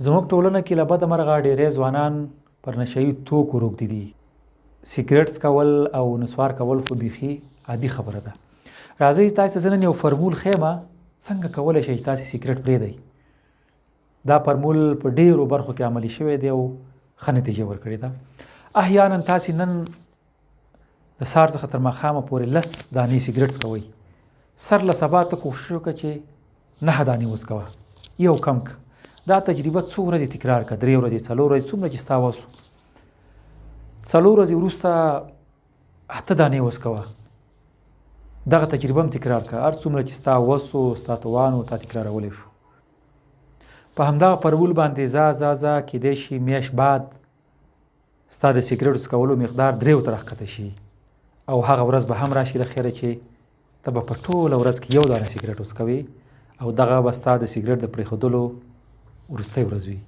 زموږ ټولنه کې له بده مرغه ډېری ځوانان پر نشهیي توکو روږدي دي. سګرېټ څکول او نصوار کول خو بیخي عادي خبره ده. راځئ تاسو ته زه نن یو فرمول ښیم څنګه کولی شئ چې تاسې سګرېټ پرېږدئ. دا فرمول په ډېرو برخو کې عملي شوی دی او ښه نتیجه ورکړې ده. احیانا تاسې نن د سهار څخه تر ماښامه پورې 10 دانې سګرېټ څکوئ. سر له سبا ته کوښښ وکړه چې 9 دانې وڅکوه، یو کم که. دا تجربه څو ورځې تکرار کړه، 3 ورځې، 4 ورځې، څومره چې ستا وس و. 4 ورځې وروسته 8 دانې وڅکوه. دغه تجربه هم تکرار کړه، هر څومره چې ستا وس و، ستا توان و، تا تکرارولی شو. په همدغه فرمول باندې ځه کیدای شي میاشت بعد ستا د سګرېټو څکولو مقدار 3 ته راښکته شي او هغه ورځ به هم راشي له خیره چې ته به په ټوله ورځ کې 1 دانه سګرېټ وڅکوې او دغه به ستا د سګرېټ د پرېښودلو وروستی ورځ وي.